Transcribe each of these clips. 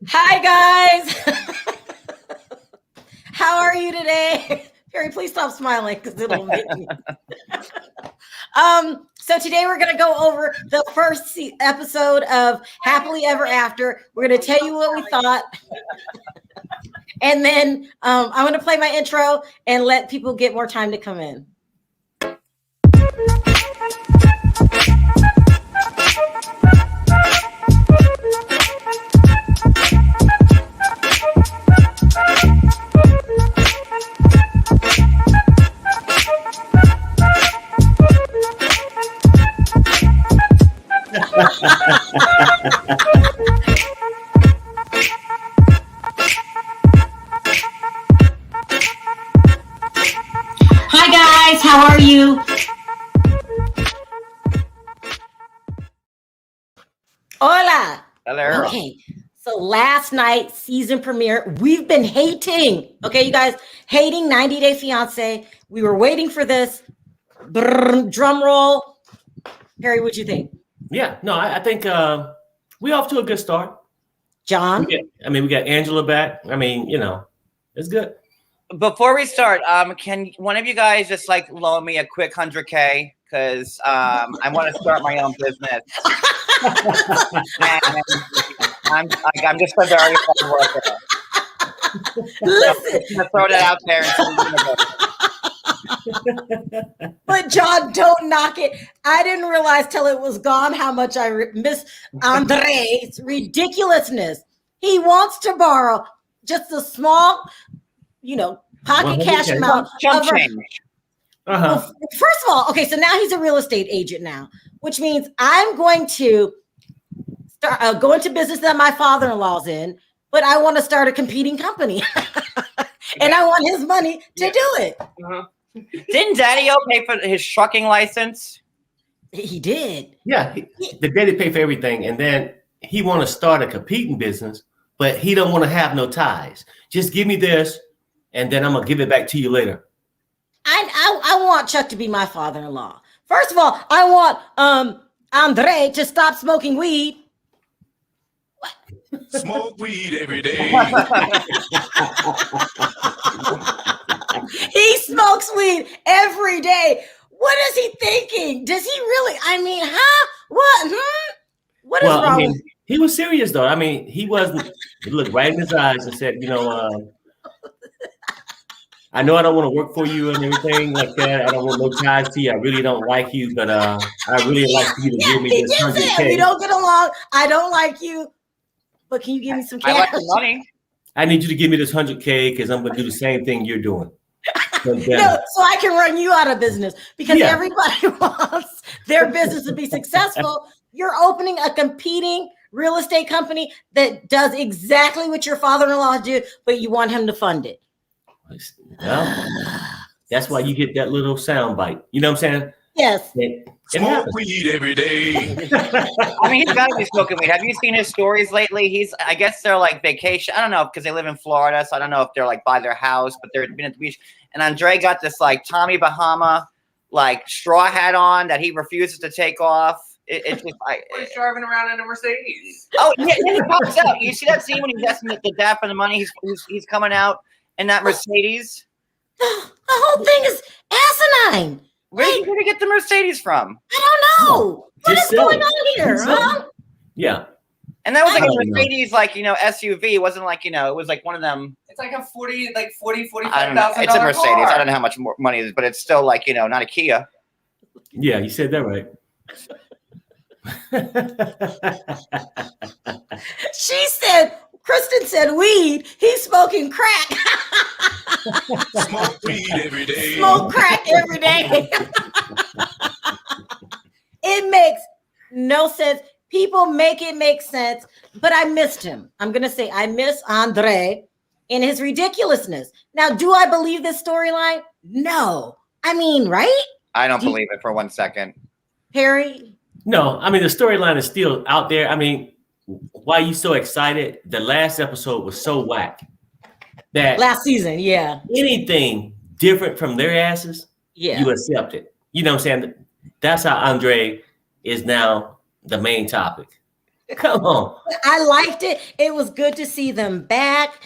Hi, guys. How are you today? Harry, please stop smiling because it'll make me. So today we're going to go over the first episode of Happily Ever After. We're going to tell you what we thought. And then I'm going to play my intro and let people get more time to come in. Hi guys, how are you? Hola. Hello. Okay, so last night, season premiere, we've been hating, okay, you guys, hating 90 Day Fiance. We were waiting for this. Brrr, drum roll. Harry, what'd you think? Yeah, no, I think we're off to a good start. John? We got Angela back. It's good. Before we start, can one of you guys just like loan me a quick 100K? Because I want to start my own business. And I'm just a very hard worker. Listen. I'm gonna throw that out there. But John, don't knock it. I didn't realize till it was gone how much I miss Andrei's ridiculousness. He wants to borrow just a small, pocket cash amount. Jump change. Well, first of all, okay, so now he's a real estate agent now, which means I'm going to start go into business that my father-in-law's in, but I want to start a competing company. And I want his money to do it. Didn't Daddy-O pay for his trucking license? He did. Yeah, the daddy pay for everything, and then he want to start a competing business, but he don't want to have no ties. Just give me this, and then I'm gonna give it back to you later. I want Chuck to be my father-in-law. First of all, I want Andrei to stop smoking weed. What? Smoke weed every day. He smokes weed every day. What is he thinking? Does he really? What? What is wrong? He was serious though. He wasn't. He looked right in his eyes and said, I know I don't want to work for you and everything like that. I don't want no ties to you. I really don't like you, but I really like you to give me this 100K. We don't get along. I don't like you, but can you give me some cash? I like the money. I need you to give me this 100K because I'm going to do the same thing you're doing. No, so I can run you out of business because everybody wants their business to be successful. You're opening a competing real estate company that does exactly what your father-in-law did, but you want him to fund it. Well, that's why you get that little sound bite. You know what I'm saying? Yes. Smoke weed every day. He's got to be smoking weed. Have you seen his stories lately? I guess they're like vacation. I don't know because they live in Florida, so I don't know if they're like by their house, but they're been at the beach. And Andrei got this like Tommy Bahama like straw hat on that he refuses to take off. It's just like he's driving around in a Mercedes. Oh yeah, he pops out. You see that scene when he's asking the dad for the money? He's coming out in that Mercedes. The whole thing is asinine. Where are you going to get the Mercedes from? I don't know. What is going on here? Huh? Yeah. And that was like a Mercedes, SUV. It wasn't like, it was like one of them. It's like a $45,000. It's a Mercedes. Car. I don't know how much more money it is, but it's still like, not a Kia. Yeah, you said that right. Kristen said weed. He's smoking crack. Smoke weed every day. Smoke crack every day. It makes no sense. People make it make sense, but I missed him. I'm going to say I miss Andrei in his ridiculousness. Now, do I believe this storyline? No. Right? I don't believe it for 1 second. Harry? No, the storyline is still out there. Why are you so excited? The last episode was so whack that last season, yeah. Anything different from their asses, you accept it. You know what I'm saying? That's how Andrei is now the main topic. Come on. I liked it. It was good to see them back.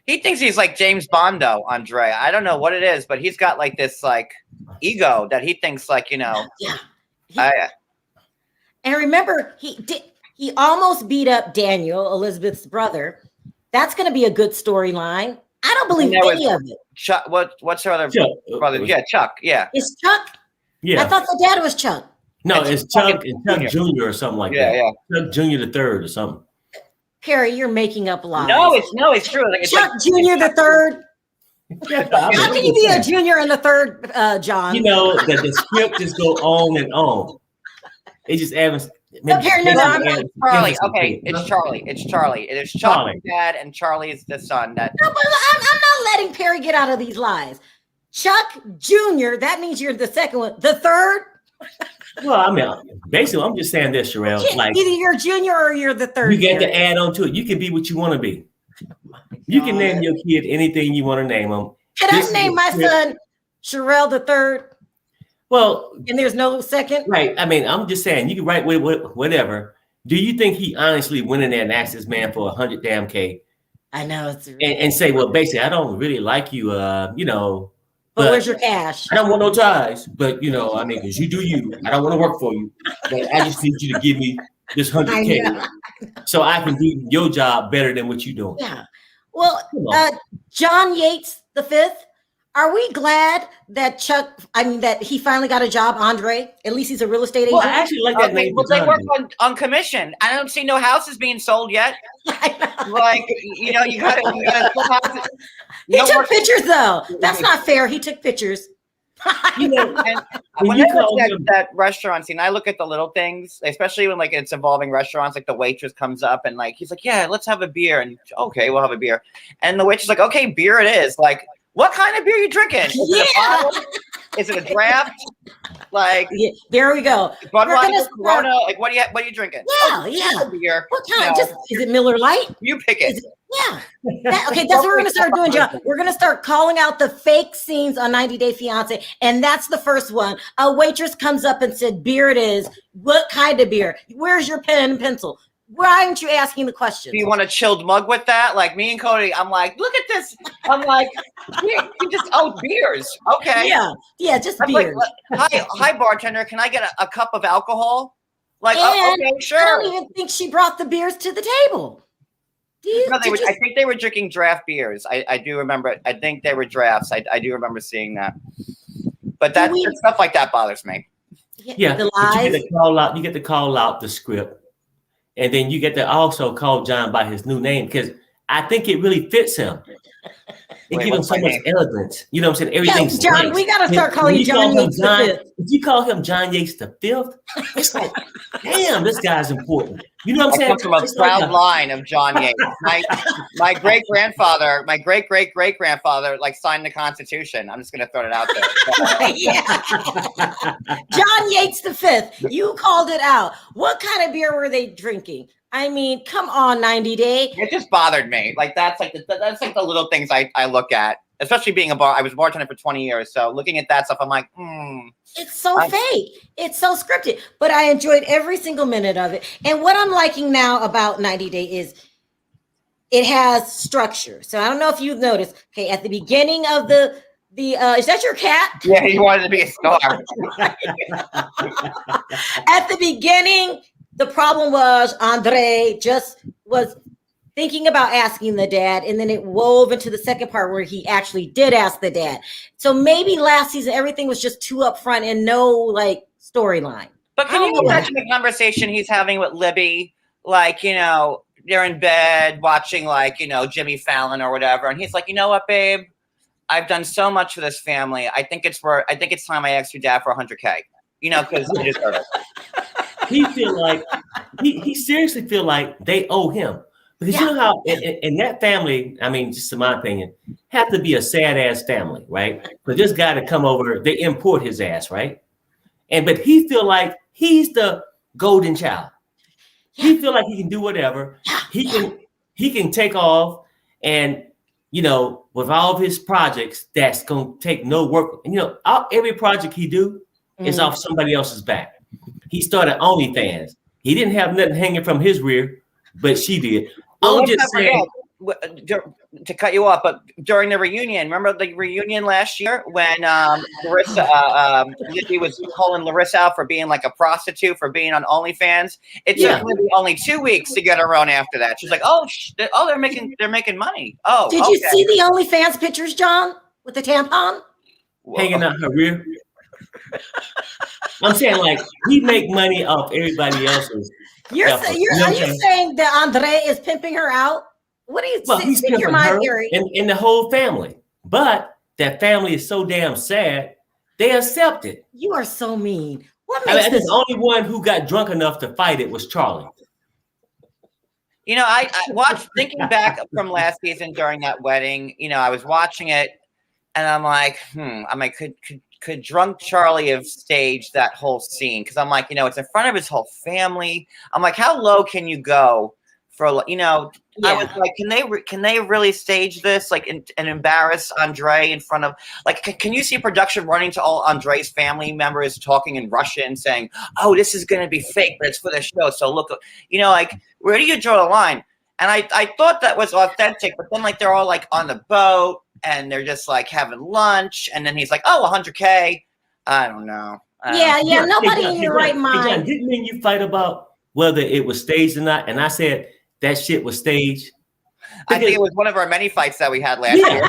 He thinks he's like James Bond, though, Andrei. I don't know what it is, but he's got like this like ego that he thinks like, Yeah. And remember, he almost beat up Daniel, Elizabeth's brother. That's going to be a good storyline. I don't believe any of it. Chuck, what's her other Chuck. brother? Yeah, Chuck. Yeah. It's Chuck? Yeah. I thought the dad was Chuck. No, It's it's Chuck fucking and Chuck Jr. or something like that. Yeah. Chuck Jr. the third or something. Perry, you're making up lies. No, it's true. Like, it's Chuck like, Jr. the third. Yeah, How can you be a junior and the third, John? You know that the script just go on and on. It just adds. Charlie. Okay, it's Charlie. It's Charlie. It is Chuck, the dad, and Charlie is the son. That No, but I'm not letting Perry get out of these lies. Chuck Jr., that means you're the second one. The third? Well, I mean, basically, I'm just saying this, Sherelle. Like, either you're junior or you're the third. You get to add on to it. You can be what you want to be. You can name your kid anything you want to name them. Can I name my son Sherelle the third? Well, and there's no second. Right. I mean, I'm just saying you can write whatever. Do you think he honestly went in there and asked this man for 100 damn K? I know it's really and say, well, basically, I don't really like you, you know. But where's your cash? I don't want no ties, but you know, I mean, because you do you. I don't want to work for you. But I just need you to give me this 100K so I can do your job better than what you're doing. Yeah. Well, John Yates the fifth. Are we glad that that he finally got a job, Andrei? At least he's a real estate agent. Well, I actually like that name. Well, they work on commission. I don't see no houses being sold yet. Like, you know, you gotta houses. He took pictures though. That's not fair. He took pictures. You know, and when I look at that restaurant scene, I look at the little things, especially when like it's involving restaurants, like the waitress comes up and like he's like, yeah, let's have a beer. And okay, we'll have a beer. And the waitress is like, okay, beer it is. Like, what kind of beer are you drinking? Is it a draft? Like, there we go. Budweiser, Corona. Like, what are you drinking? Yeah. Beer. What kind? Is it Miller Lite? You pick it. Okay, that's what we're gonna start doing, John. We're gonna start calling out the fake scenes on 90 Day Fiance, and that's the first one. A waitress comes up and said, "Beer it is." What kind of beer? Where's your pen and pencil? Why aren't you asking the question? Do you want a chilled mug with that? Like me and Cody, I'm like, look at this. I'm like, you just beers. Okay. Yeah, just beers. Like, hi, bartender. Can I get a cup of alcohol? Like, okay, sure. I don't even think she brought the beers to the table. I think they were drinking draft beers. I do remember. I think they were drafts. I do remember seeing that. But stuff like that bothers me. Yeah, the lies. You get to call out the script. And then you get to also call John by his new name because I think it really fits him. It gives him so much elegance. You know what I'm saying? Everything's John, nice. we got to start calling you John Yates the Fifth. If you call him John Yates the Fifth, it's like, damn, this guy's important. You know what I'm saying? I come from a proud line of John Yates. My great great grandfather, like signed the Constitution. I'm just gonna throw it out there. John Yates the Fifth. You called it out. What kind of beer were they drinking? I mean, come on, 90 Day. It just bothered me. Like that's like the little things I look at, especially being I was a bartender for 20 years, so looking at that stuff, I'm like, It's so fake. It's so scripted. But I enjoyed every single minute of it. And what I'm liking now about 90 Day is it has structure. So I don't know if you've noticed. Okay, at the beginning of the is that your cat? Yeah, he wanted to be a star. At the beginning. The problem was Andrei just was thinking about asking the dad, and then it wove into the second part where he actually did ask the dad. So maybe last season everything was just too upfront and no like storyline. But can you imagine the conversation he's having with Libby? Like, you know, they're in bed watching like, you know, Jimmy Fallon or whatever, and he's like, you know what, babe? I've done so much for this family. I think it's time I asked your dad for 100K. You know, because he deserves it. He feel like he seriously feel like they owe him because you know how in that family, I mean, just in my opinion, have to be a sad ass family, right? For this guy to come over, they import his ass, right? But he feel like he's the golden child. He feel like he can do whatever. He can take off, and you know, with all of his projects, that's gonna take no work. And you know, every project he do is off somebody else's back. He started OnlyFans. He didn't have nothing hanging from his rear, but she did. Well, I'm let's just not saying. forget, to cut you off, but during the reunion, remember the reunion last year when Lizzie was calling Larissa out for being like a prostitute, for being on OnlyFans? It took Lizzie only 2 weeks to get her own after that. She's like, oh, they're making money. Oh, did you see the OnlyFans pictures, John, with the tampon hanging out her rear? I'm saying, like, he make money off everybody else's. Are you saying that Andrei is pimping her out? What do you he's pimping her and the whole family. But that family is so damn sad, they accept it. You are so mean. What makes this? The only one who got drunk enough to fight it was Charlie. You know, I watched, thinking back from last season during that wedding, you know, I was watching it and I'm like, could drunk Charlie have staged that whole scene? Because I'm like, you know, it's in front of his whole family. I'm like, how low can you go for, you know? Yeah. I was like, can they really stage this, like, and embarrass Andrei in front of, like, can you see production running to all Andrei's family members talking in Russian, saying, oh, this is going to be fake, but it's for the show. So look, you know, like, where do you draw the line? And I thought that was authentic, but then, like, they're all like on the boat and they're just like having lunch, and then he's like, "Oh, $100K." I don't know. Nobody in your right mind. Didn't mean you fight about whether it was staged or not, and I said that shit was staged. I think it was one of our many fights that we had last year.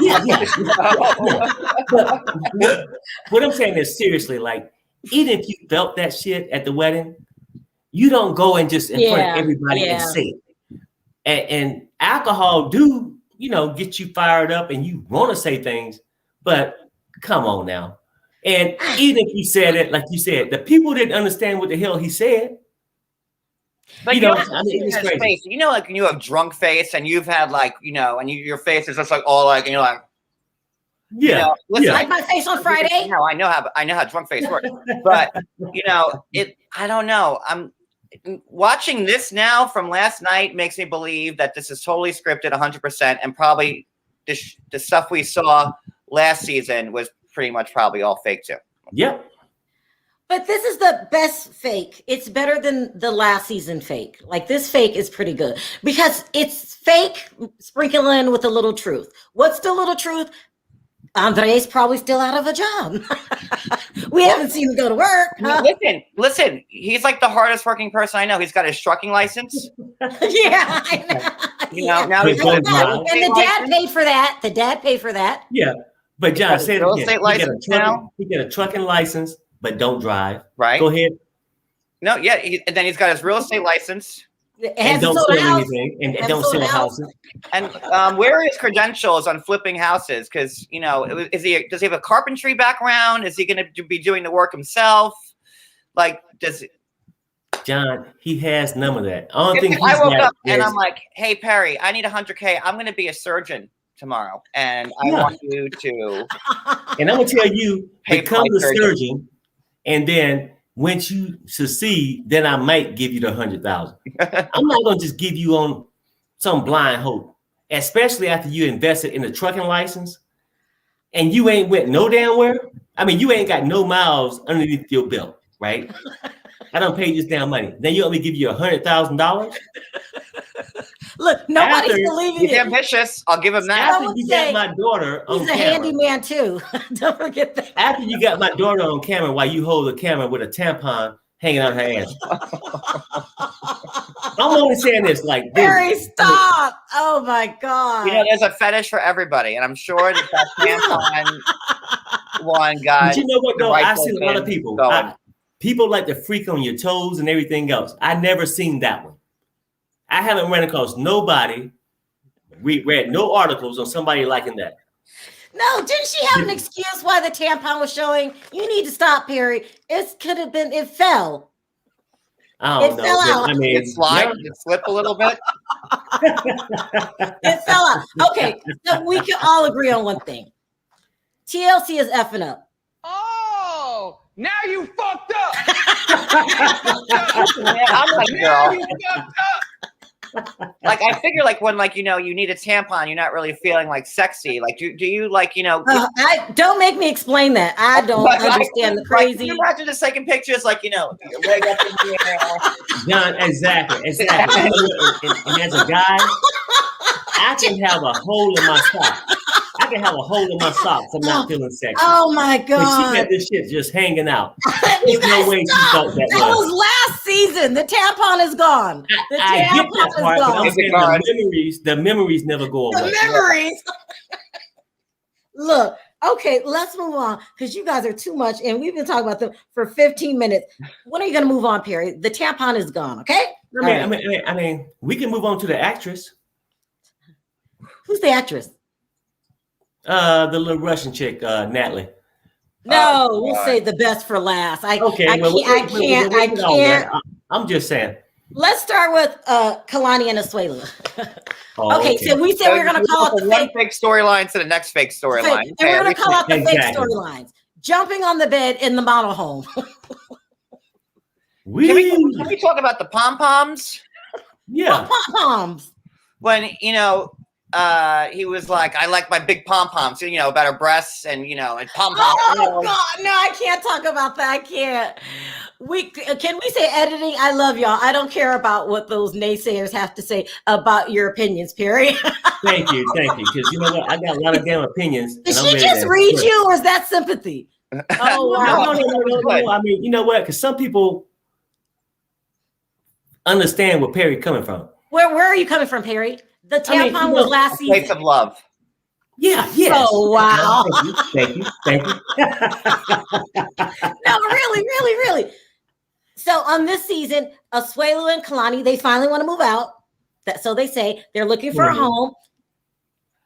But what I'm saying is, seriously, like, even if you felt that shit at the wedding, you don't go and just in front of everybody and say it. And alcohol do, you know, get you fired up and you want to say things, but come on now. And even if he said it, like you said, the people didn't understand what the hell he said. But you know, I mean, it's crazy. Face. You know, like when you have drunk face and you've had, like, you know, and your face is just like all like, and you're like, you know, listen, like my face on Friday. No, I know how drunk face works, but you know, I don't know. I'm watching this now from last night makes me believe that this is totally scripted 100%, and probably the stuff we saw last season was pretty much probably all fake too. Yep. But this is the best fake. It's better than the last season fake. Like, this fake is pretty good because it's fake sprinkling with a little truth. What's the little truth? Andrei's probably still out of a job. We haven't seen him go to work. Huh? Listen. He's like the hardest working person I know. He's got his trucking license. Yeah, I know. You know, now he's and the dad paid for that. The dad paid for that. Yeah, but John, say it real again. Estate license now. He get a trucking license, but don't drive. Right. Go ahead. No, yeah, and then he's got his real estate license. And don't sell anything, and don't sell houses. And where are his credentials on flipping houses? Because, you know, does he have a carpentry background? Is he going to be doing the work himself? Like, John, he has none of that. I woke up and I'm like, hey, Perry, I need $100K. I'm going to be a surgeon tomorrow, and I want you to. And I'm going to tell you, become the surgeon, and then once you succeed, then I might give you the 100,000. I'm not going to just give you on some blind hope, especially after you invested in a trucking license and you ain't went no damn where. I mean, you ain't got no miles underneath your belt, right? I don't pay this damn money. Then you want me to give you $100,000? Look, nobody's believing it. He's ambitious. I'll give him that. After you got my daughter on camera. He's a handyman too. Don't forget that. After you got my daughter on camera while you hold the camera with a tampon hanging out her ass. I'm only saying this like this. Barry, stop. Oh my God. You know, there's a fetish for everybody, and I'm sure that tampon one guy. But you know what though? I see a lot of people. People like to freak on your toes and everything else. I never seen that one. I haven't run across nobody. We read no articles on somebody liking that. No, didn't she have an excuse why the tampon was showing? You need to stop, Perry. It could have been. It fell. I don't know. Fell out. I mean, it slipped a little bit. It fell out. Okay, so we can all agree on one thing. TLC is effing up. Oh, now you fucked up. Man, I'm like, girl. You fucked up. Like I figure, like when like you need a tampon, you're not really feeling like sexy. Like do you like I don't make me explain that. I don't understand the Like, crazy. can you imagine just taking pictures like your leg up in the air? John, exactly. And as a guy, I can have a hole in my sock. I can have a hole in my sock if I'm not feeling sexy. Oh my But God. she had this shit just hanging out. You There's no guys way she stop. thought that was last season. The tampon is gone. The I get that tampon is part, but I'm gone. saying the memories never go away. The memories. Look, okay, let's move on because you guys are too much, and we've been talking about them for 15 minutes. When are you going to move on, Perry? The tampon is gone. Okay. I mean, we can move on to the actress. Who's the actress? The little Russian chick, Natalie. No, we'll say the best for last. I can't. I'm just saying. Let's start with Kalani and Asuela. Oh, okay, so we said we're going to call it the one fake storyline to the next fake storyline. And we're going to call out the fake storylines. Jumping on the bed in the model home. Can we talk about the pom-poms? Yeah. Pom-poms. When, he was like, I like my big pom-poms, about her breasts and, and pom-poms. Oh, God, no, I can't talk about that. I can't. Can we say editing? I love y'all. I don't care about what those naysayers have to say about your opinions, Perry. Thank you. Because you know what? I got a lot of damn opinions. Did she just read you, or is that sympathy? Oh, wow. No. I mean, you know what? Because some people understand where Perry's coming from. Where are you coming from, Perry? The tampon was last season. Place of love. Yeah, yes. Oh, wow. Thank you. No, really. So on this season, Asuelu and Kalani, they finally want to move out. So they say they're looking for a home.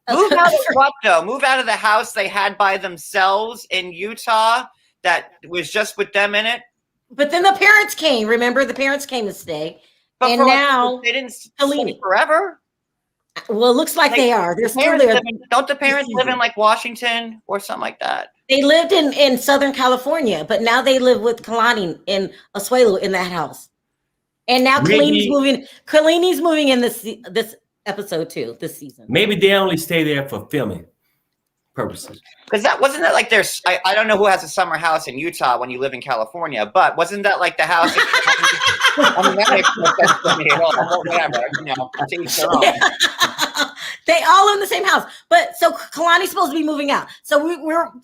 Move out of what though? Move out of the house they had by themselves in Utah that was just with them in it. But then the parents came. Remember, the parents came to stay. But and now they didn't stay forever. Well, it looks like they are. They're still there. Don't the parents live in like Washington or something like that? They lived in Southern California, but now they live with Kalani in Asuelu in that house. And now Kalini's moving in this episode too, this season. Maybe they only stay there for filming purposes. Because wasn't that like there's I don't know who has a summer house in Utah when you live in California, but wasn't that like the house? I mean, that makes no sense to me at all. Whatever, to each their own. They all live in the same house, but so Kalani's supposed to be moving out. So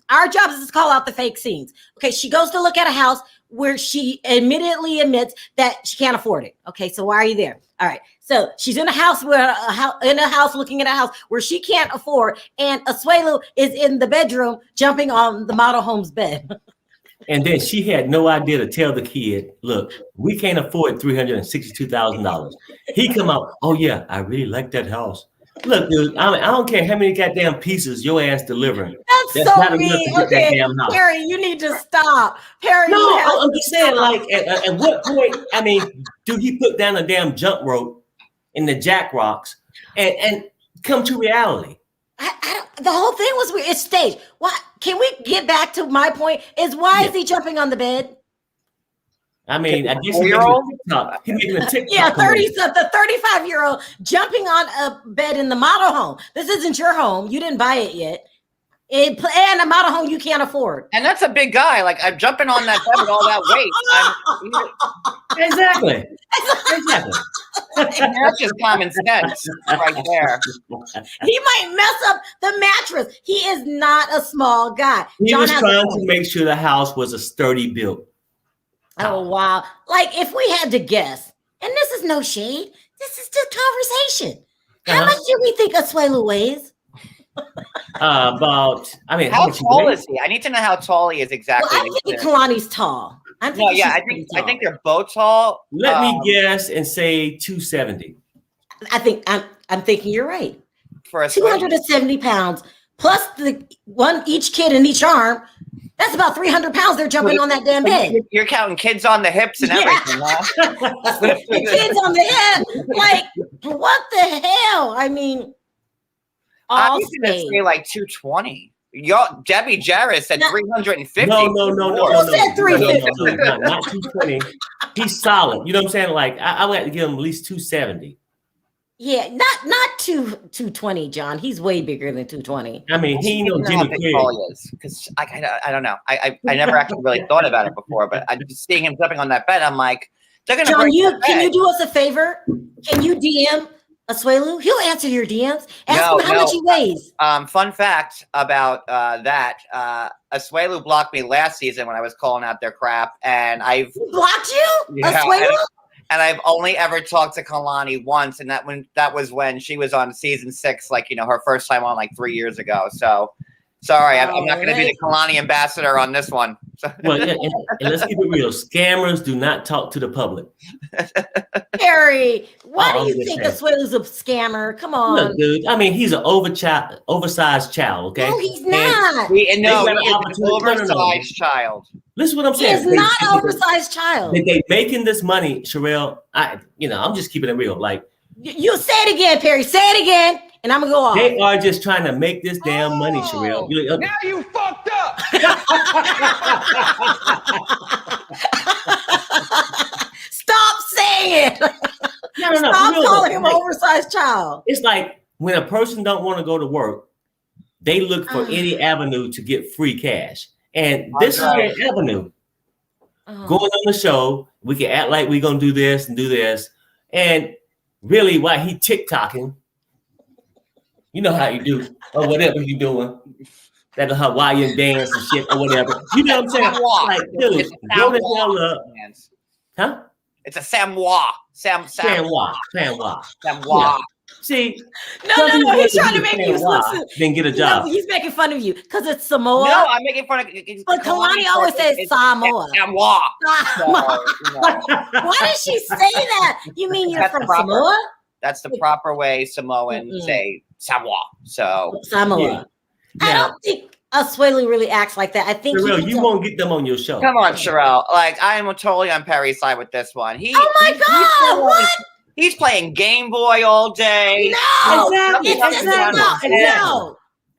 our job is to call out the fake scenes. Okay, she goes to look at a house where she immediately admits that she can't afford it. Okay, so why are you there? All right, so she's in a house looking at a house where she can't afford, and Asuelu is in the bedroom jumping on the model home's bed. And then she had no idea to tell the kid, look, we can't afford $362,000. He come out, oh yeah, I really like that house. Look, dude, I don't care how many goddamn pieces your ass delivering. That's so mean. Okay, Perry, you need to stop. Perry, no, I'm just saying, like, at what point? I mean, do he put down a damn jump rope in the jack rocks and come to reality? The whole thing was weird. It's staged. Why? Can we get back to my point? Is he jumping on the bed? I mean, I guess he's making a TikTok. Yeah, the 35-year-old jumping on a bed in the model home. This isn't your home. You didn't buy it yet. And a model home you can't afford. And that's a big guy. Like, I'm jumping on that bed with all that weight. Exactly. That's just common sense right there. He might mess up the mattress. He is not a small guy. He was trying to make sure the house was a sturdy build. Oh, wow. Like, if we had to guess, and this is no shade, this is just conversation. How much do we think Asuelu weighs? How tall is he? I need to know how tall he is exactly. Well, I think Kalani's tall. I think they're both tall. Let me guess and say 270. I'm thinking you're right. For 270 pounds plus each kid in each arm. That's about 300 pounds. They're jumping on that damn bed. You're counting kids on the hips and everything, huh? Kids on the hip. Like, what the hell? I mean, I was going to say like 220. Debbie Jarrett said 350. No. Who said 350? Not 220. He's solid. You know what I'm saying? Like, I would have to give him at least 270. Yeah, not 220, John. He's way bigger than 220. I mean, he ain't no know how Jimmy big Craig. Paul is because I don't know. I never actually really thought about it before, but I just seeing him jumping on that bed, I'm like, they're gonna John, break the can you bed. do us a favor? Can you DM Asuelu? He'll answer your DMs. Ask No, him how much he weighs. Fun fact about that: Asuelu blocked me last season when I was calling out their crap, and He blocked you? Yeah, Asuelu? and I've only ever talked to Kalani once, and that was when she was on season 6, like her first time on like 3 years ago. So sorry, I'm not going to be the Kalani ambassador on this one. Well, yeah, and let's keep it real. Scammers do not talk to the public. Harry, why Oh, do you think Asuelu's a scammer? Come on. Look, dude. I mean, he's an oversized child. Okay. No, he's not. He is an opportunity- oversized child. Listen, what I'm He saying. is not an oversized child. They making this money, Sherelle. I'm just keeping it real. Like You say it again, Perry. Say it again, and I'm gonna go off. they are just trying to make this damn money, Sherelle. Now you fucked up. Stop saying it. No. Stop real, calling him an like, oversized child. It's like when a person don't want to go to work, they look for any avenue to get free cash, and this is their avenue. Going on the show, we can act like we're gonna do this and do this, and really, while he TikToking, you know how you do or whatever you doing. That Hawaiian dance and shit or whatever. You know what I'm saying? Like, dude, grow the hell up. Huh? It's a Samoa. Samoa. Samoa. See, No, he's trying to make you listen. Then get a job. No, he's making fun of you because it's Samoa. No, I'm making fun of. But Kalani always says Samoa. Samoa. Why does she say that? You mean you're from Samoa? That's the proper way Samoans say Samoa. So Samoa. Yeah. I don't think Asuelu really acts like that. I think you won't get them on your show. Come on, Sherelle. Like I am totally on Perry's side with this one. Oh my God! What? He's playing Game Boy all day. No,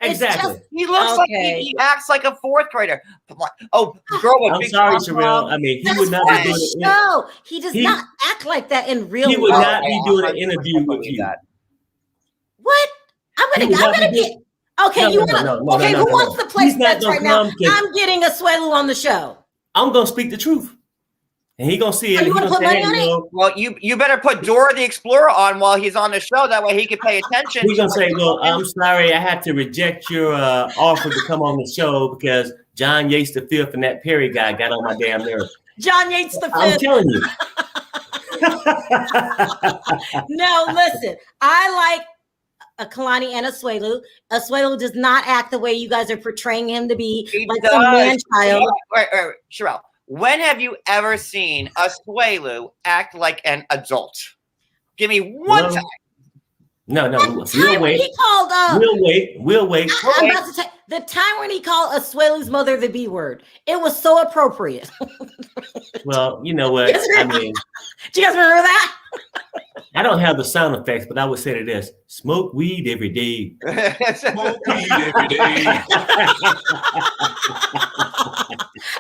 Exactly. He looks like he acts like a 4th grader. I'm sorry, Sherelle. I mean, he would not be doing it. No, he does not act like that in real life. He would not be doing an interview with you. What? I'm gonna get. Okay, who wants to place bets right now? I'm getting Asuelu on the show. I'm gonna speak the truth. And he gonna see it. You want to put money on it? Well, you better put Dora the Explorer on while he's on the show. That way he can pay attention. He's gonna say, "Well, I'm sorry, I had to reject your offer to come on the show because John Yates the Fifth and that Perry guy got on my damn nerves." John Yates the Fifth. I'm telling you. No, listen. I like Kalani and Asuelu. Asuelu does not act the way you guys are portraying him to be, like some man child. Wait, Sherelle. When have you ever seen Asuelu act like an adult? Give me one time. No. We'll wait. He called We'll wait. I'm about to tell the time when he called Asuelu's mother the B word. It was so appropriate. Well, you know what? I mean, do you guys remember that? I don't have the sound effects, but I would say to this: smoke weed every day. Smoke weed every day.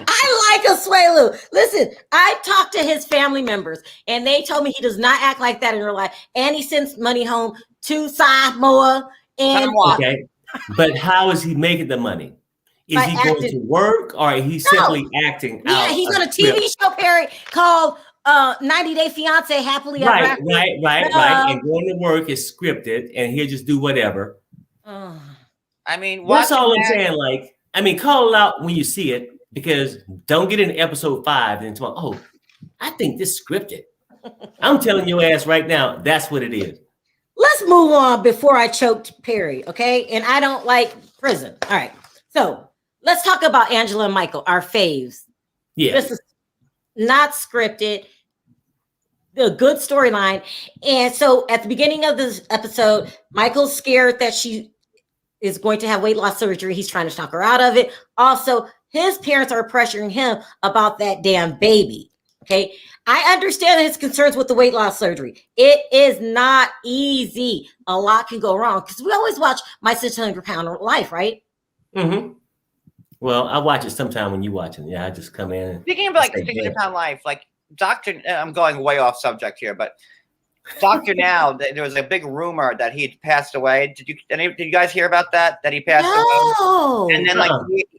I like Asuelu. Listen, I talked to his family members, and they told me he does not act like that in real life. And he sends money home to Samoa. And okay, but how is he making the money? Is he going to work, or is he simply acting out? Yeah, he's on a TV show, Perry, called 90 Day Fiance Happily Ever After. Right. And going to work is scripted, and he'll just do whatever. I mean, that's all I'm saying. Like, I mean, call it out when you see it, because don't get in episode 5 and tomorrow. Oh, I think this scripted. I'm telling your ass right now, that's what it is. Let's move on before I choked Perry, okay? And I don't like prison. All right. So let's talk about Angela and Michael, our faves. Yeah. This is not scripted. A good storyline. And so at the beginning of this episode, Michael's scared that she is going to have weight loss surgery. He's trying to talk her out of it. Also, his parents are pressuring him about that damn baby. Okay. I understand his concerns with the weight loss surgery. It is not easy. A lot can go wrong because we always watch My 600 Pound Life, right? Mm-hmm. Well, I watch it sometime when you watch it. Yeah, I just come in. Speaking of like 600 Pound Life, like I'm going way off subject here, but Dr. Now, there was a big rumor that he had passed away. Did you guys hear about that? That he passed away? And then like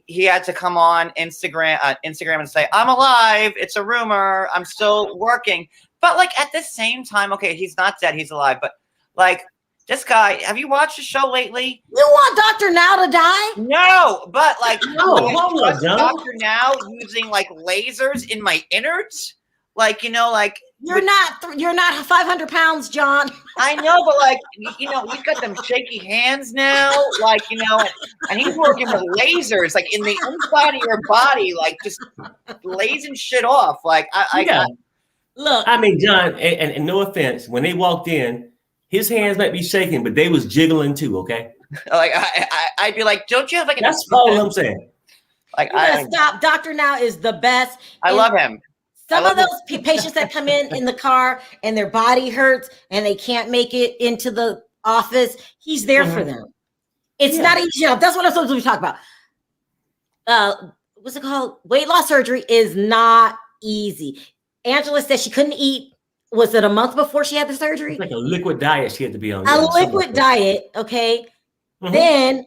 he had to come on Instagram and say, "I'm alive. It's a rumor. I'm still working." But like at the same time, okay, he's not dead. He's alive. But like this guy, have you watched the show lately? You want Dr. Now to die? No, but like Dr. Now using like lasers in my innards, like like. You're not 500 pounds, John. I know, but like he's got them shaky hands now, like and he's working with lasers, like in the inside of your body, like just lasing shit off. Like Look. I mean, John, and no offense, when they walked in, his hands might be shaking, but they was jiggling too. Okay, like I'd be like, don't you have like? That's all I'm saying. Like stop. Dr. Now is the best. I love him. Some of those patients that come in the car and their body hurts and they can't make it into the office, he's there for them. It's not easy. That's what I'm supposed to be talking about. What's it called? Weight loss surgery is not easy. Angela said she couldn't eat. Was it a month before she had the surgery? It's like a liquid diet she had to be on. A liquid diet, okay? Then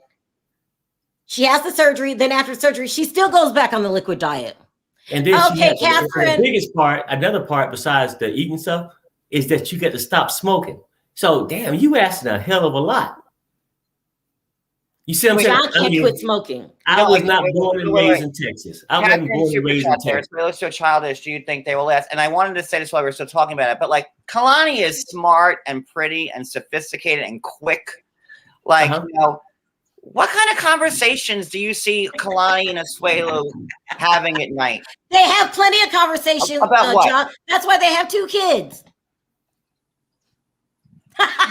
she has the surgery. Then after surgery, she still goes back on the liquid diet. And then Catherine. The biggest part, another part besides the eating stuff, is that you get to stop smoking. So, damn, you asking a hell of a lot. You see what I'm saying? John can't quit smoking. I was not born and raised in Texas. I wasn't born and raised in Texas. It's so childish. Do you think they will last? And I wanted to say this while we were still talking about it, but like Kalani is smart and pretty and sophisticated and quick. Like, what kind of conversations do you see Kalani and Asuelu having at night? They have plenty of conversations about what? John. That's why they have 2 kids.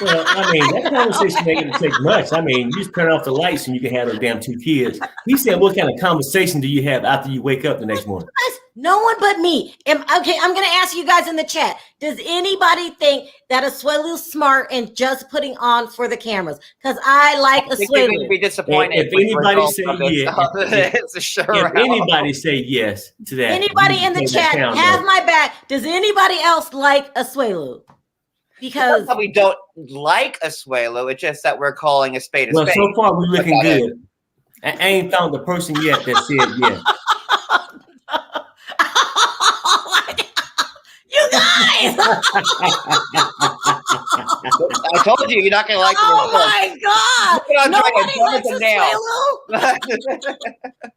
Well, I mean, that conversation ain't gonna take much. I mean, you just turn off the lights and you can have those damn 2 kids. He said, what kind of conversation do you have after you wake up the next morning? No one but me. Okay, I'm going to ask you guys in the chat. Does anybody think that Asuelu's smart and just putting on for the cameras? Because I like Asuelu. You'd be disappointed. If anybody say if anybody say yes to that. Anybody in the chat have my back. Does anybody else like Asuelu? Because we don't like Asuelu. It's just that we're calling a spade a spade. Well, so far we're looking good. I ain't found the person yet that said yes. You guys! I told you, you're not going to like it. Oh my God! Nobody likes Asuelu.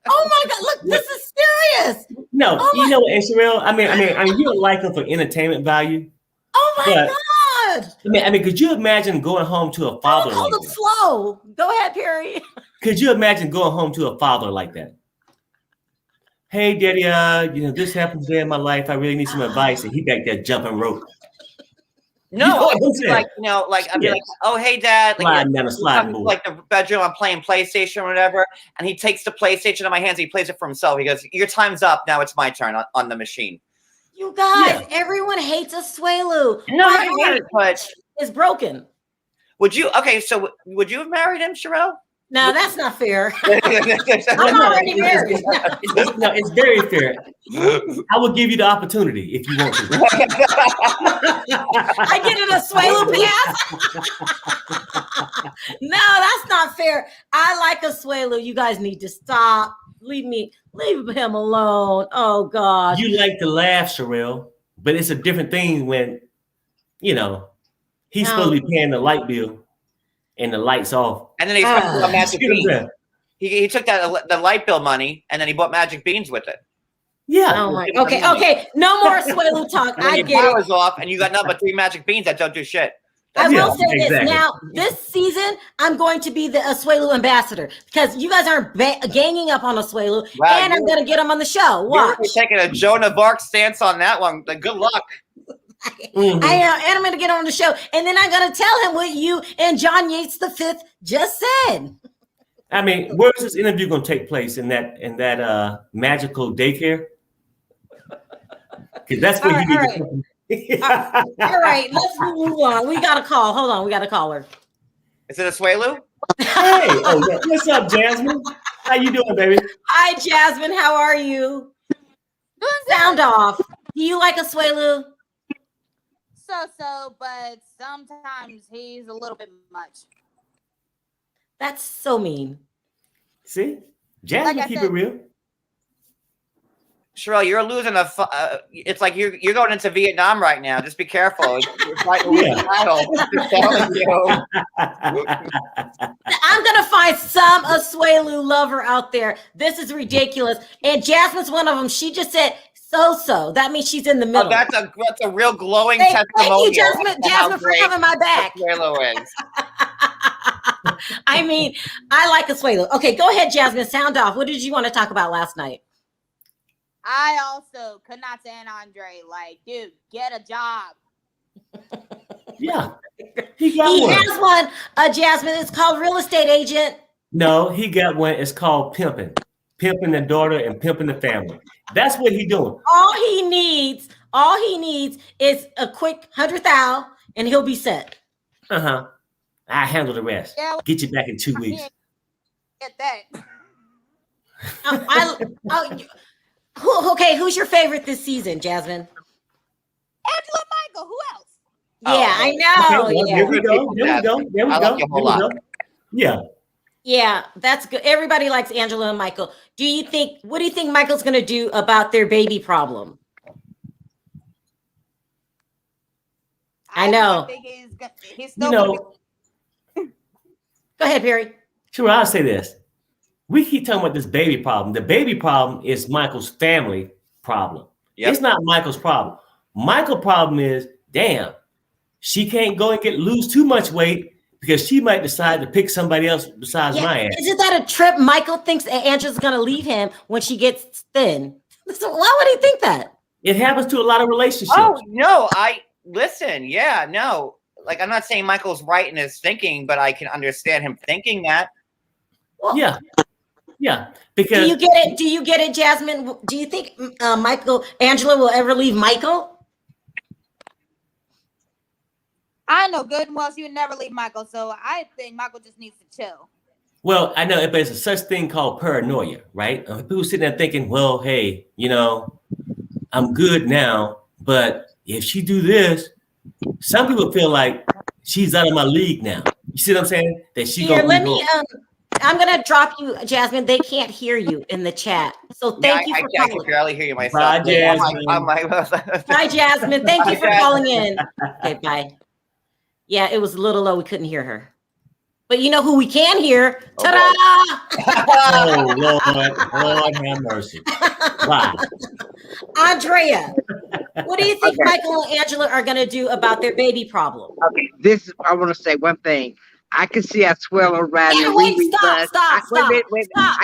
Oh my God! Look, this is serious. No, you know what, Sherelle? I mean, you don't like him for entertainment value. Oh my God! I mean, could you imagine going home to a father like that? Slow. Go ahead, Perry. Could you imagine going home to a father like that? Hey, Daddy, this happened today in my life. I really need some advice. And he back there jumping rope. No, I'd be like, oh, hey, Dad. Like the bedroom, I'm playing PlayStation or whatever. And he takes the PlayStation out of my hands. He plays it for himself. He goes, your time's up. Now it's my turn on the machine. You guys, everyone hates Asuelu. No, my heart but is broken. Would you have married him, Sherelle? No, that's not fair. I'm already married. No, it's very fair. I will give you the opportunity if you want to. I get an Asuelu pass. No, that's not fair. I like Asuelu. You guys need to stop. Leave him alone. Oh God. You like to laugh, Sherelle, but it's a different thing when, he's supposed to be paying the light bill and the lights off. And then he spent magic beans. He took the light bill money and then he bought magic beans with it. Yeah. Oh my. Okay. No more Asuelu talk. I get it. Power's off, and you got nothing but 3 magic beans that don't do shit. I will say this now. This season, I'm going to be the Asuelu ambassador because you guys aren't ganging up on Asuelu, and I'm going to get him on the show. Watch. You're taking a Joan of Arc stance on that one. Good luck. I am, and I'm going to get him on the show, and then I'm going to tell him what you and John Yates V just said. I mean, where's this interview going to take place in that magical daycare? Because that's where you need to come. All right, let's move on. We got a call. Hold on, we got a caller. Is it Asuelu? Hey, what's up, Jasmine? How you doing, baby? Hi, Jasmine. How are you? Sound off. Do you like Asuelu? so, but sometimes he's a little bit much. That's so mean. See, Jasmine, Like I keep said- it real. Sherelle, you're losing it's like you're going into Vietnam right now. Just be careful. It's like a Yeah. battle. I'm telling you. I'm gonna find some Asuelu lover out there. This is ridiculous. And Jasmine's one of them. She just said so. That means she's in the middle. Oh, that's a real glowing Thank testimonial. you, Jasmine. of how Jasmine, for great having my back. Asuelu is. I mean, I like Asuelu. Okay, go ahead, Jasmine. Sound off. What did you want to talk about last night? I also could not stand Andrei. Like, dude, get a job. Yeah, he got He one. has one, Jasmine. It's called real estate agent. No, he got one. It's called pimping the daughter and pimping the family. That's what he doing. All he needs is a quick 100,000 and he'll be set. I handle the rest. Yeah, Get you back in 2 weeks. Get that. Okay, who's your favorite this season, Jasmine? Angela Michael. Who else? Yeah, I know. Okay, well, yeah. There we go. I like you a whole lot. Yeah. Yeah, that's good. Everybody likes Angela and Michael. What do you think Michael's going to do about their baby problem? I know. think he's still Go ahead, Perry. Sure, I'll say this. We keep talking about this baby problem. The baby problem is Michael's family problem. Yep. It's not Michael's problem. Michael's problem is, damn, she can't go and lose too much weight because she might decide to pick somebody else besides my ass. Isn't that a trip? Michael thinks that Angela's going to leave him when she gets thin. So why would he think that? It happens to a lot of relationships. Oh no, listen. Yeah, no. Like I'm not saying Michael's right in his thinking, but I can understand him thinking that. Well, Yeah. Because do you get it, Jasmine? Do you think Angela will ever leave Michael? I know good and well she would never leave Michael, so I think Michael just needs to chill. Well, I know, but it's a such thing called paranoia, right? People sitting there thinking, well, hey, I'm good now, but if she do this, some people feel like she's out of my league now. You see what I'm saying? That she Here, gonna let be me. I'm gonna drop you, Jasmine. They can't hear you in the chat, so thank you for I can calling. barely hear you myself. Bye, Jasmine. Bye, Jasmine. Thank you Bye, for Jasmine. calling in. Okay, bye. Yeah, it was a little low. We couldn't hear her. But you know who we can hear? Ta-da! Oh, Lord have mercy. Wow. Andrea, what do you think Michael and Angela are going to do about their baby problem? Okay, I want to say one thing. I can see Asuelu riding Yeah, the wait, Riri bus. stop. I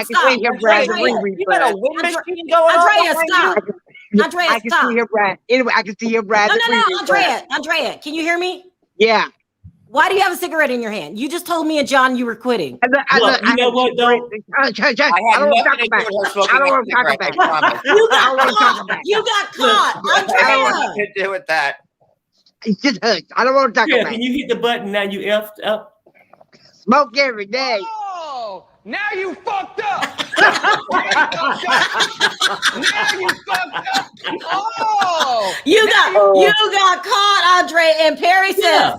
can see him riding the Riri You got a bus. wind machine going on? Andrea, behind stop. you? Andrea, I can stop. see him ride. Anyway, I can see him riding the Riri bus. Andrea, can you hear me? Yeah. Why do you have a cigarette in your hand? You just told me and John you were quitting. Look, you know what, though? I I don't had want to nothing talk to do about with her it. smoking I don't a want to talk cigarette, about I it. promise. You I don't got want to talk caught. about it. You got caught. I had Andrea. nothing to do with that. Just hush. I don't want to talk Yeah, about can it. you hit the button now? You effed up. Smoke every day. Oh, now you fucked up. Now you fucked up. Oh, You got caught, Andre. And Perry says, Yeah.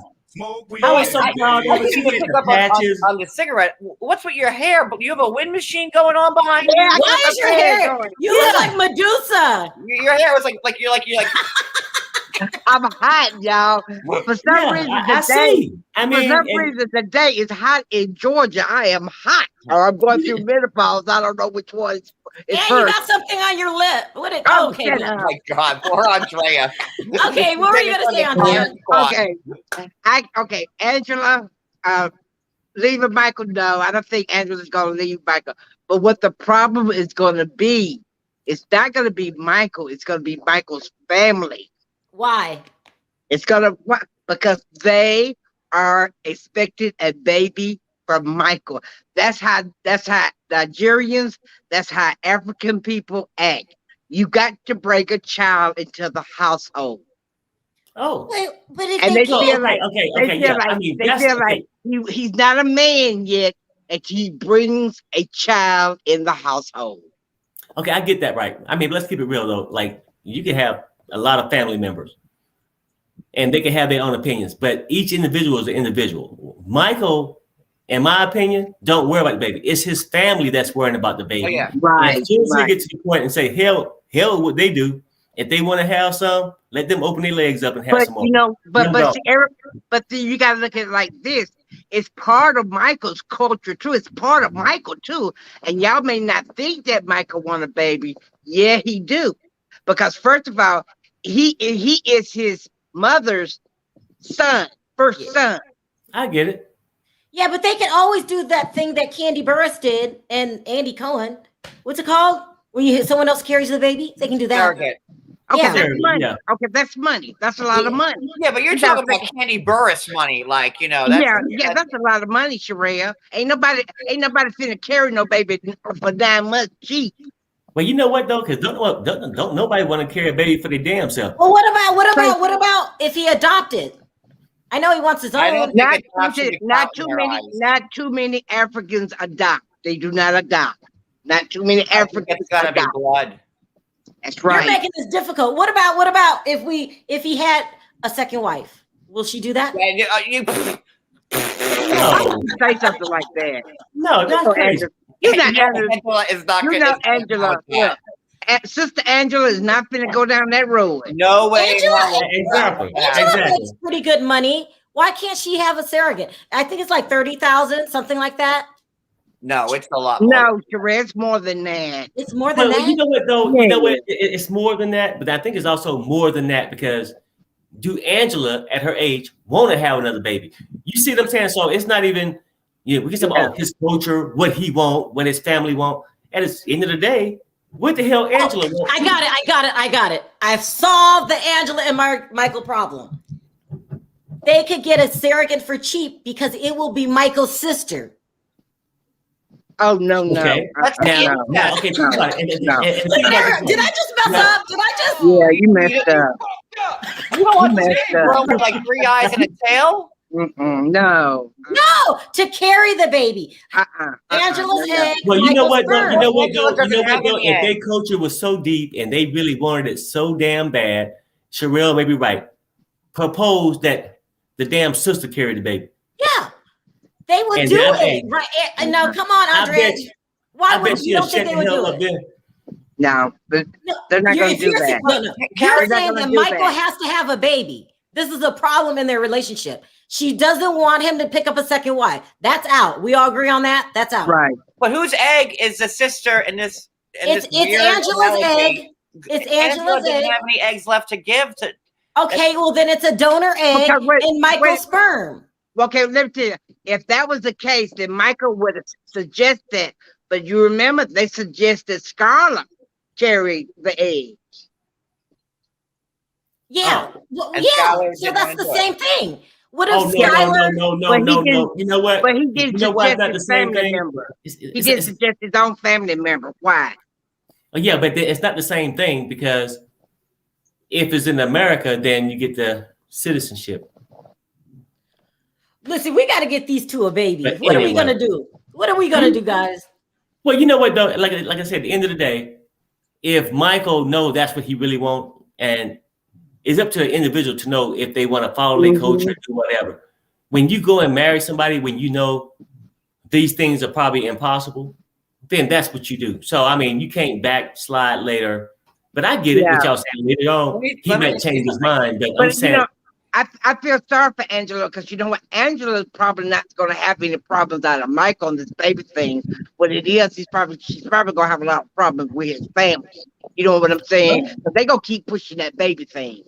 I was so proud I of can it. She even hit pick the up on patches. the cigarette. What's with your hair? But you have a wind machine going on behind Yeah, I you. got "Why my is your hair? going. You look like Medusa." Your hair was like you're like I'm hot, y'all. For some Yeah, reason I today, see. I for mean, some and- reason today it's hot in Georgia. I am hot. Or I'm going through menopause. I don't know which one is And you first. got something on your lip. What? Oh, Okay, shut then. up. oh my god, poor Andrea. Okay, what were you gonna say, Andrea? Okay, Angela, leaving Michael. No, I don't think Angela's gonna leave Michael. But what the problem is gonna be, it's not gonna be Michael. It's gonna be Michael's family. Why? It's gonna because they are expecting a baby from Michael. That's how Nigerians, that's how African people act. You got to bring a child into the household. oh, But if And they they can't, feel like okay, yeah. I mean, they that's feel okay. like he's not a man yet, and he brings a child in the household. Okay, I get that right. I mean, let's keep it real though. Like, you can have a lot of family members, and they can have their own opinions. But each individual is an individual. Michael, in my opinion, don't worry about the baby. It's his family that's worrying about the baby. Oh, yeah. Right. And as soon as they get to the point and say, hell, what they do. If they want to have some, let them open their legs up and have But some more. you know, Let 'em go. see, Eric, but see, you gotta look at it like this. It's part of Michael's culture too. It's part of Michael too. And y'all may not think that Michael want a baby. Yeah, he do. Because first of all, he is his mother's son, first son. I get it. Yeah, but they can always do that thing that Candy Burris did and Andy Cohen. What's it called? When someone else carries the baby, they can do that. Surrogate. Okay, Yeah. that's money. Yeah. Okay, that's money. That's a lot of money. Yeah, but you're talking about Candy Burris money, like, you know. That's a lot of money, Sherelle. Ain't nobody finna carry no baby for 9 months cheap. Well, you know what though? Because don't nobody want to carry a baby for their damn self. Well, what about if he adopted? I know he wants his I own. don't think Not it's option not too many Africans adopt. They do not adopt. Not too many Africans It's gotta be adopt. blood. That's You're right. making this difficult. What about if he had a second wife? Will she do that? Yeah, No, Say something like that. no, that's crazy. You're not Angela. Angela is not You're gonna. not Angela. Look, Sister Angela is not finna go down that road. No way. Angela- Exactly. Angela Exactly. makes pretty good money. Why can't she have a surrogate? I think it's like 30,000, something like that. No, it's a lot more. No, Sherelle, it's more than that. It's more than But that. you know what though? Yeah. You know what? It's more than that, but I think it's also more than that because do Angela at her age want to have another baby? You see what I'm saying? So it's not even, we can say about his culture, what he want, what his family want. At the end of the day, what the hell Angela want? I got it. I've solved the Angela and Michael problem. They could get a surrogate for cheap because it will be Michael's sister. Oh no. Okay. Now, okay, think about it. No. Did I just mess up? Did I just? Yeah, you messed up. You don't want You this messed girl up. with like 3 eyes and a tail? No. No, to carry the baby. Angela's head. Well, you know Michael's what though? sperm. You know what Angela though? You know doesn't what though? have any If their culture was so deep and they really wanted it so damn bad, Sherelle may be right. Propose that the damn sister carry the baby. Yeah, they would And do that it. baby. Right? No, come on, Andrei. Why I would bet you don't think they would do up it? there. No, they're not going to do that. No, you're They're not saying gonna that do Michael that. has to have a baby. This is a problem in their relationship. She doesn't want him to pick up a second wife. That's out. We all agree on that. That's out. Right. But whose egg is the sister in this? It's Angela's egg. It's Angela Angela's doesn't egg. have any eggs left to give to. Okay, well then it's a donor egg Okay, wait, in Michael's sperm. Okay, let me tell you. If that was the case, then Michael would have suggested. But you remember, they suggested Scarlett carry the egg. Yeah, And yeah. Skylar So didn't that's wanna the do it. same thing. What if Oh Skylar? no. You know what? But he did You know why it's suggest not the his same family thing? member. It's- He it's- did it's- suggest his own family member. Why? Yeah, but it's not the same thing because if it's in America, then you get the citizenship. Listen, we got to get these two a baby. But What are we anyway. gonna do? What are we gonna do, guys? Well, you know what though? Like I said, at the end of the day, if Michael knows that's what he really wants, and it's up to an individual to know if they want to follow their culture, do whatever. When you go and marry somebody, when you know these things are probably impossible, then that's what you do. So I mean, you can't backslide later. But I get it. What y'all saying later on, he Let me might change his mind. But I'm But you saying, know, I feel sorry for Angela because you know what? Angela's probably not going to have any problems out of Michael on this baby thing. What it is, she's probably going to have a lot of problems with his family. You know what I'm saying? But they going to keep pushing that baby thing.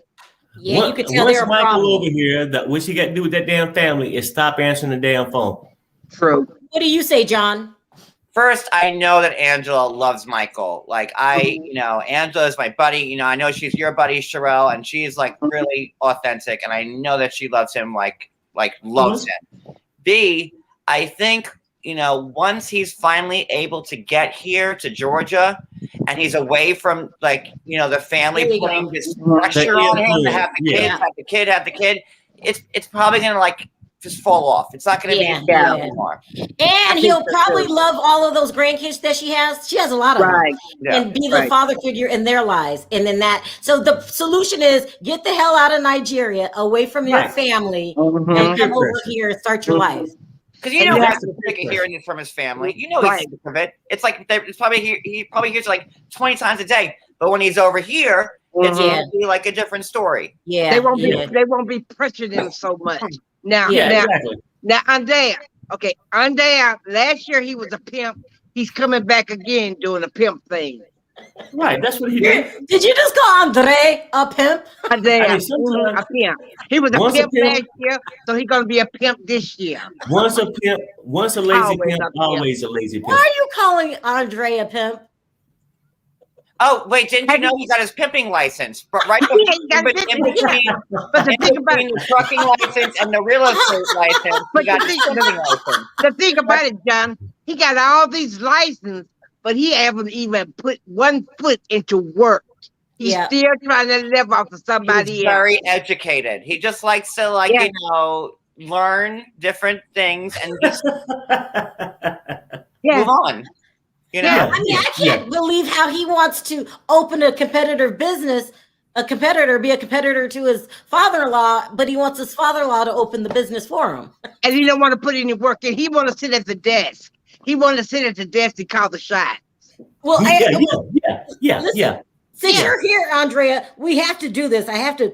Yeah, you could tell once they're a Michael problem. over here, that what she got to do with that damn family is stop answering the damn phone. True. What do you say, John? First, I know that Angela loves Michael. Like Angela is my buddy. I know she's your buddy, Sherelle, and she's like really authentic, and I know that she loves him like loves him. B, I think once he's finally able to get here to Georgia, and he's away from the family There you putting go. this pressure on him to have the Yeah. kids, have the kid. It's probably gonna just fall off. It's not going to Yeah, be yeah. anymore. And he'll probably love all of those grandkids that she has. She has a lot of them. Yeah. And be the father figure in their lives. And then so the solution is get the hell out of Nigeria, away from your family, and come over here and start your life. Because you know he's sick of hearing it from his family. You know he's sick of it. It's like it's probably he probably hears it like 20 times a day. But when he's over here, it's going to be like a different story. Yeah, they won't be pressuring him so much. Now, now, Andrei. Okay, Andrei. Last year he was a pimp. He's coming back again doing a pimp thing. Right, that's what he did. Did you just call Andrei a pimp? Andrei, a pimp. He was a pimp last year, so he's gonna be a pimp this year. Once a pimp, once a lazy pimp, always a lazy pimp. Why are you calling Andrei a pimp? Oh, wait, didn't you know he got his pimping license? Right in between the trucking license and the real estate license, he got his pimping license. The thing about it, John, he got all these licenses, but he haven't even put one foot into work. He's still trying to live off of somebody He's very educated. He just likes to, you know, learn different things and just move on. You know? I mean, I can't believe how he wants to open a competitive business, be a competitor to his father-in-law, but he wants his father-in-law to open the business for him. And he don't want to put any work in. He want to sit at the desk. He want to sit at the desk and call the shots. Well, yeah. Since you're here, Andrea, we have to do this. I have to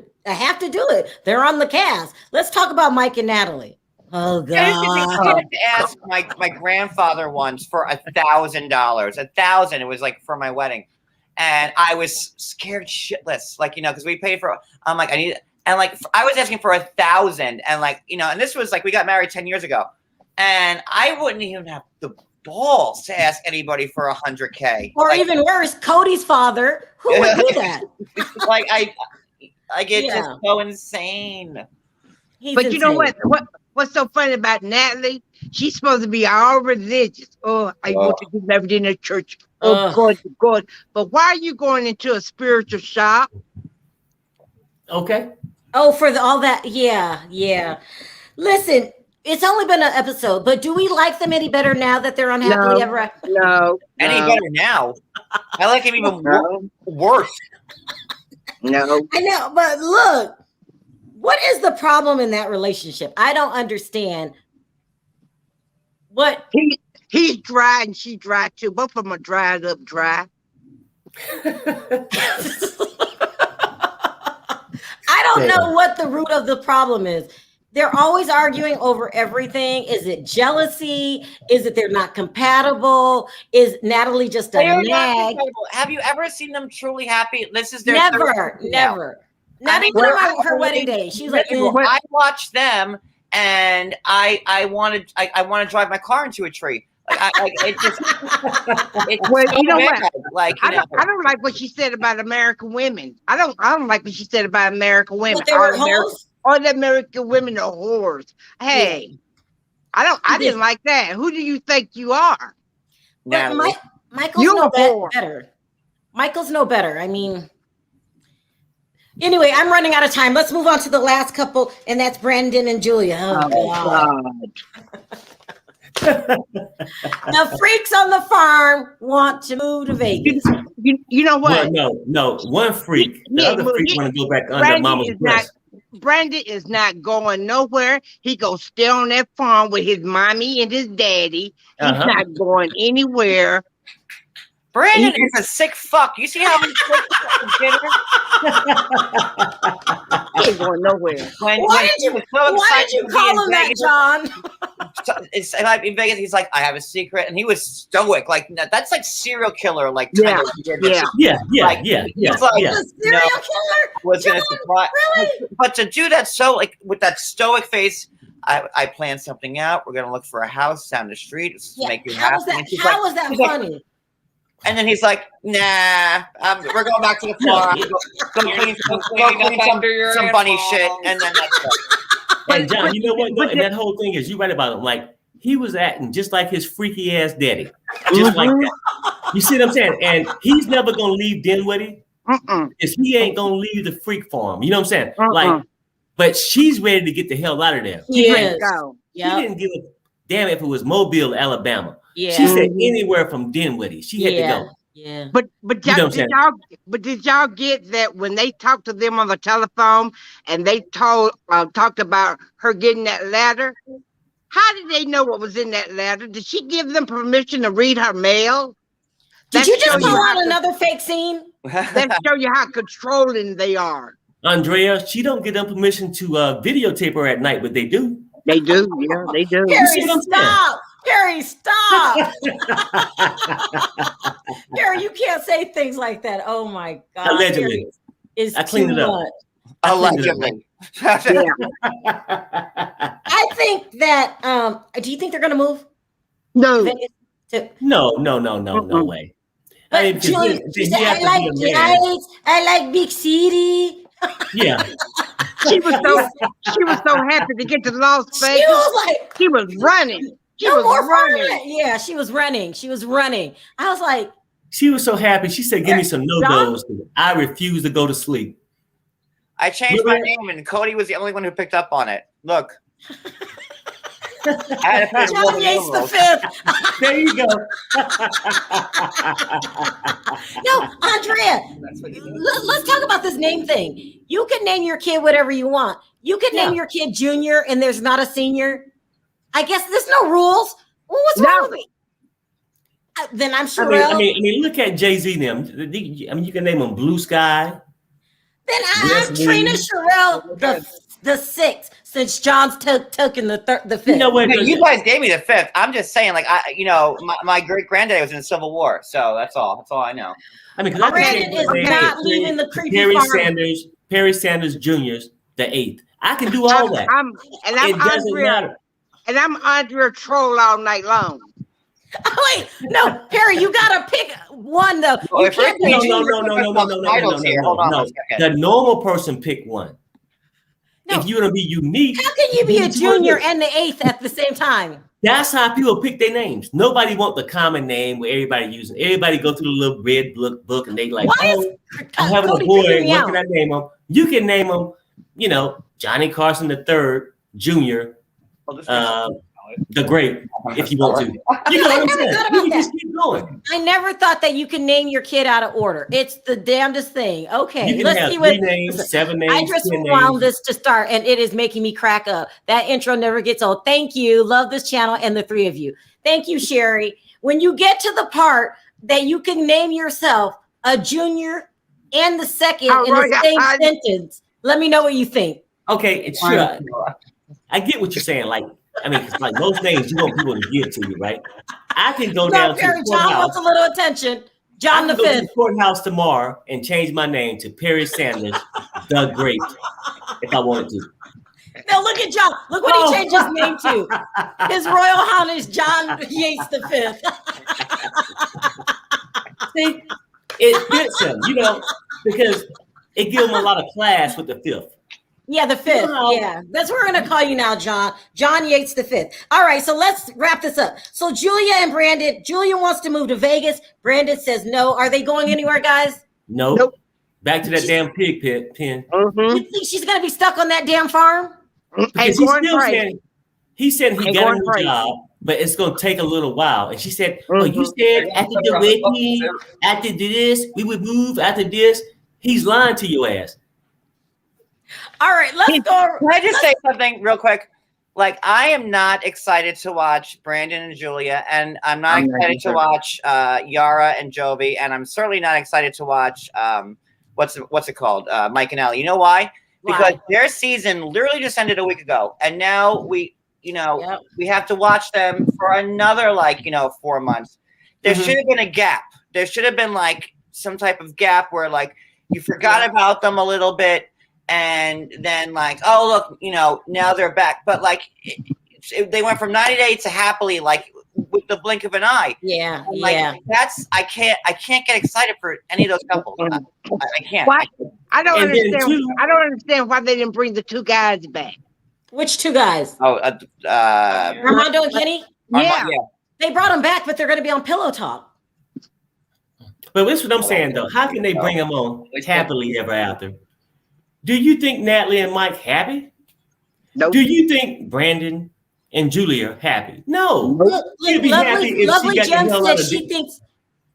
do it. They're on the cast. Let's talk about Mike and Natalie. Oh God! I had to ask my grandfather once for $1,000. $1,000. It was like for my wedding, and I was scared shitless. Like, you know, because we paid for. I'm like, I need, and like I was asking for $1,000, and like, you know, and this was like we got married 10 years ago, and I wouldn't even have the balls to ask anybody for $100K. Or like, even worse, Cody's father. Who would do that? Like I get just so insane. But insane. You know what's so funny about Natalie? She's supposed to be all religious. Oh, I want to do everything in church. Oh, God. But why are you going into a spiritual shop? Okay. Oh, for all that. Yeah. Listen, it's only been an episode, but do we like them any better now that they're unhappily ever after? No. Any better now? I like him even worse. No. I know, but look. What is the problem in that relationship? I don't understand. What he's dry and she dry too. Both of them are dried up dry. I don't know what the root of the problem is. They're always arguing over everything. Is it jealousy? Is it they're not compatible? Is Natalie just a nag? Have you ever seen them truly happy? This is their never. Not even on her wedding day. She's like, I watched them, and I want to drive my car into a tree. It's well, so you know bad. what? Like, I don't like what she said about American women. I don't like what she said about American women. All the American women are whores. Hey, I didn't like that. Who do you think you are? But Michael's no better. Michael's no better. I mean. Anyway, I'm running out of time. Let's move on to the last couple, and that's Brandon and Julia. Oh God. The freaks on the farm want to move to Vegas. You know what? Well, no. One freak. The other freak want to go back under mama's breast. Brandon is not going nowhere. He goes stay on that farm with his mommy and his daddy. He's not going anywhere. Brandon is a sick fuck. You see how many dinner? He ain't going nowhere. Why did you call him that, John? It's like in Vegas, he's like, I have a secret, and he was stoic. Like that's like serial killer. Like yeah. Serial killer was gonna surprise. Really? But to do that so like with that stoic face. I planned something out. We're gonna look for a house down the street. Make you happy. How was that funny? And then he's like, nah, we're going back to the farm. Go clean some funny shit. And then that's it. And John, you know what? No, and that whole thing is, you're right about him. Like, he was acting just like his freaky ass daddy. Just like that. You see what I'm saying? And he's never going to leave Dinwiddie. Because he ain't going to leave the freak farm. You know what I'm saying? Like, but she's ready to get the hell out of there. She Let's is. go. She Yep. didn't give a damn if it was Mobile, Alabama. Yeah. She said anywhere from Dinwiddie. She had to Yeah. go. Yeah. But You know what I'm did y'all get that when they talked to them on the telephone and they talked about her getting that letter? How did they know what was in that letter? Did she give them permission to read her mail? Did you just show call out how another fake scene? that show you how controlling they are. Andrea, she don't give them permission to videotape her at night, but they do. They do, yeah, they do. Harry, see what I'm stop. Harry, stop. Harry, you can't say things like that. Oh my God. Allegedly. Is I cleaned too it up. much. Allegedly. Yeah. I think that do you think they're gonna move? No. No way. But I mean, because Julie, she said, I like Giants, I like big city. Yeah. She was so happy to get to Las She Vegas. was like, She was running. She no was more running. fun. Yeah, she was running. She was running. I was like, She was so happy. She said, give me some no-dos. I refuse to go to sleep. I changed my name, and Cody was the only one who picked up on it. Look. I had to put John Yates the fifth. There you go. No, Andrea, let's talk about this name thing. You can name your kid whatever you want. You can name your kid Junior, and there's not a senior. I guess there's no rules. Well, what's wrong with me? Then I'm sure. I mean, look at Jay-Z. Them. I mean, you can name them Blue Sky. Then I'm Trina Sherrill the sixth, since John's taken the fifth. You know what? You guys gave me the fifth. I'm just saying, like my great granddaddy was in the Civil War, so that's all. That's all I know. I mean, because Brandon is not leaving the creepy farm. Perry Sanders Jr.'s the eighth. I can do all that. It doesn't matter. And I'm Andrea Troll all night long. Oh, wait, no, Perry, you gotta pick one though. You can't pick No. The normal person pick one. No. If you're gonna be unique, how can you be a junior and the eighth at the same time? That's how people pick their names. Nobody want the common name where everybody using. Everybody go through the little red book and they like, I'm having a boy. What can I name him? You can name him, Johnny Carson the third, Junior. The great, if you want to. You know what I'm saying? You can just keep going. I never thought that you can name your kid out of order. It's the damnedest thing. Okay, you can let's have see what 3 names, 7 names. I just wound this to start, and it is making me crack up. That intro never gets old. Thank you. Love this channel and the three of you. Thank you, Sherry. When you get to the part that you can name yourself a junior and the second in the same sentence, let me know what you think. Okay, it's true. I get what you're saying. Like, I mean, because like most names, you want people to give to you, right? I can go down to the John wants a little attention. John the fifth. To the courthouse tomorrow and change my name to Perry Sanders, the Great, if I wanted to. Now look at John. Look what he changed his name to. His Royal Highness John Yates the fifth. See, it fits him, because it gives him a lot of class with the fifth. Yeah, the fifth. Yeah, that's what we're gonna call you now, John. John Yates the fifth. All right, so let's wrap this up. So Julia and Brandon. Julia wants to move to Vegas. Brandon says no. Are they going anywhere, guys? Nope. Back to that damn pig pen. You think she's gonna be stuck on that damn farm? Because he said he got a new job, but it's gonna take a little while. And she said, "Well, you said after the wedding, after this, we would move. After this." He's lying to your ass. All right, let's go. Can I just say something real quick? Like, I am not excited to watch Brandon and Julia, and I'm not excited to watch Yara and Jovi, and I'm certainly not excited to watch what's it called? Mike and Allie. You know why? Because their season literally just ended a week ago, and now we have to watch them for another 4 months. There should have been a gap. There should have been some type of gap where you forgot about them a little bit. And then oh, look, now they're back. But they went from 90 days to happily, with the blink of an eye. Yeah. That's, I can't get excited for any of those couples. I can't. Why? I don't understand why they didn't bring the 2 guys back. Which 2 guys? Oh, Armando and Kenny? Yeah. They brought them back, but they're going to be on Pillow Talk. But that's what I'm saying, though. How can they bring them on happily ever after? Do you think Natalie and Mike happy? Nope. Do you think Brandon and Julia happy? No. Look, She'd be happy if Lovely she got Jem the hell said out of she thinks.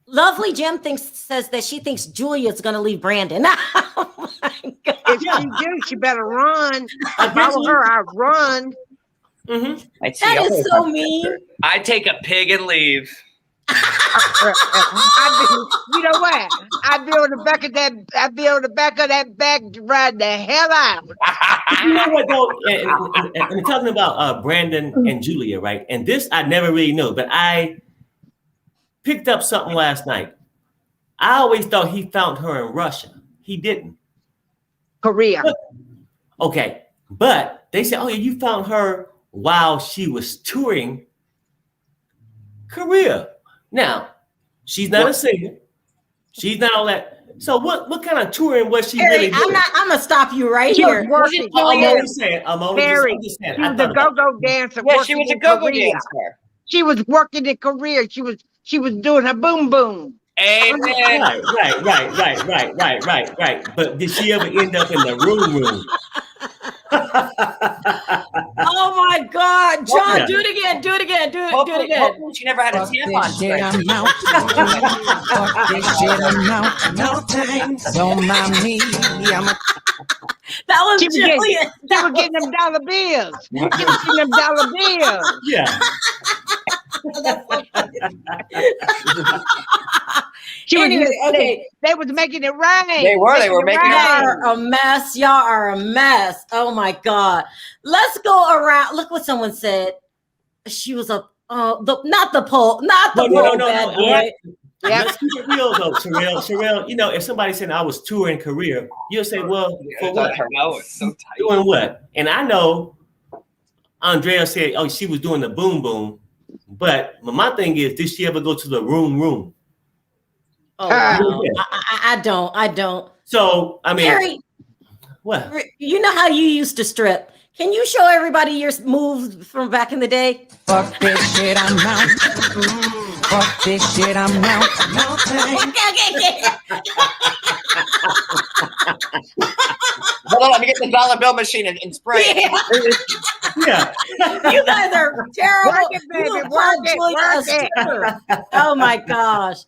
Lovely Jem says that she thinks Julia's gonna leave Brandon. Oh my God. If she do, she better run. If I were her, I'd run. Mm-hmm. That is so mean. I take a pig and leave. You know what? I'd be on the back of that. I'd be on the back of that back to ride the hell out. You know what though? And talking about Brandon and Julia, right? And this I never really know, but I picked up something last night. I always thought he found her in Russia. He didn't. Korea. Okay, but they said, "Oh, yeah, you found her while she was touring Korea." Now, she's not a singer. She's not all that. So, what kind of touring was she Harry, really doing? I'm gonna stop you right She here. was working. I'm only saying. Harry, Just saying. she was a go-go dancer. Yeah, she working was a in go-go Korea. dancer. She was working in Korea. She was doing her boom boom. Amen. Right. But did she ever end up in the room? Oh my God, John, Yeah. do it again. Do it again. Do it Hopefully, again. hopefully she never had a tampon. Shit, I'm out. Fuck this shit, I'm out. No thanks. Don't mind me. I'm a That was She was Julia. getting them dollar bills. She was getting them dollar bills. Yeah. She was Anyway, okay. They was making it rain. They were making it Y'all rain. are a mess. Y'all are a mess. Oh my God. Let's go around. Look what someone said. She was not the pole bad boy. Yeah. Let's keep it real though, Sherelle. You know, if somebody said I was touring Korea, you'll say, "Well, for what? No, it's so tight. Doing what?" And I know Andrea said, "Oh, she was doing the boom boom," but my thing is, did she ever go to the room? Oh, wow. I don't. So I mean, Harry, what? you know how you used to strip. Can you show everybody your moves from back in the day? fuck this shit, I'm out. Fuck this shit, I'm out. No thanks. Okay. Hold on, let me get the dollar bill machine and spray it. Yeah. You guys are terrible. Work it, baby. You Work called it, Julia a work it. stripper. Oh my gosh.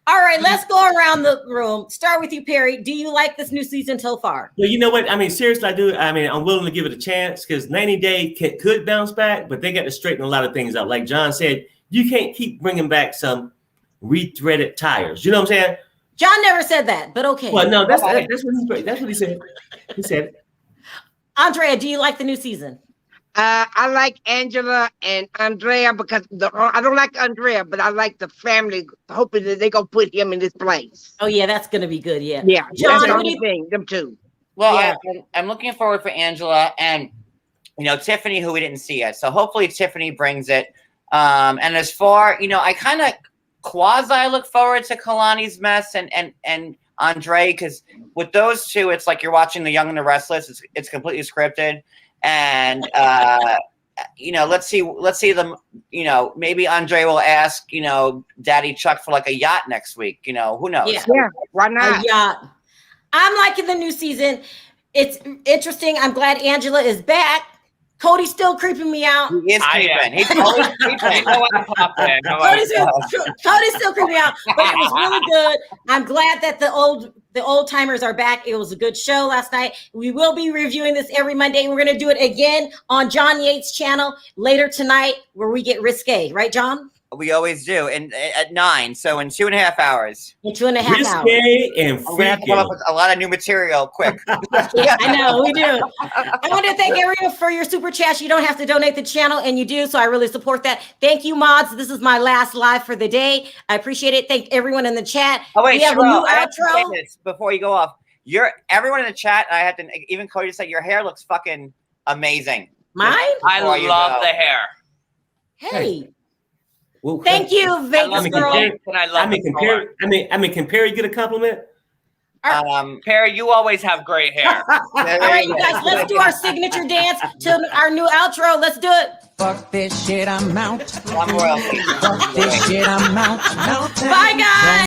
All right, let's go around the room. Start with you, Perry. Do you like this new season so far? Well, you know what? I mean, seriously, I do. I mean, I'm willing to give it a chance because 90 Day could bounce back, but they got to straighten a lot of things out. Like John said, you can't keep bringing back some rethreaded tires. You know what I'm saying? John never said that, but okay. Well, no, that's what he said. He said it. Andrea, do you like the new season? I like Angela and Andrea because I don't like Andrea, but I like the family, hoping that they gonna put him in this place. Oh yeah, that's gonna be good. Yeah. Yeah, John, that's the what do only you- thing. Them two. Well, Yeah. I'm looking forward for Angela and Tiffany, who we didn't see yet. So hopefully Tiffany brings it. And as far I kind of quasi look forward to Kalani's mess and Andrei, because with those two, it's like you're watching The Young and the Restless. It's completely scripted, and let's see them. Maybe Andrei will ask Daddy Chuck for like a yacht next week. Who knows? Yeah. Yeah, why not? Yeah. I'm liking the new season. It's interesting. I'm glad Angela is back. Cody's still creeping me out. He is creeping. He's always creeping. Cody's still creeping me out, but it was really good. I'm glad that the old timers are back. It was a good show last night. We will be reviewing this every Monday. We're going to do it again on John Yates' channel later tonight, where we get risque, right, John? We always do, and at 9, so in 2.5 hours. In 2.5 hours. Risque and I'm gonna have to come up with a lot of new material quick. Yeah, I know, we do. I want to thank everyone for your super chats. You don't have to donate the channel, and you do, so I really support that. Thank you, mods. This is my last live for the day. I appreciate it. Thank everyone in the chat. Oh wait, we have a Sherelle, new I have to say outro. this before you go off. Everyone in the chat. I had to even Cody said your hair looks fucking amazing. Mine? I Before you love go. the hair. Hey. Well, Thank you, I Vegas love the girl. length and I love the color. Can Perry get a compliment? Perry, you always have great hair. All right, you guys, let's do our signature dance to our new outro. Let's do it. Fuck this shit, I'm out. I'm royalty. Fuck this shit, I'm out. No thanks. Bye, guys.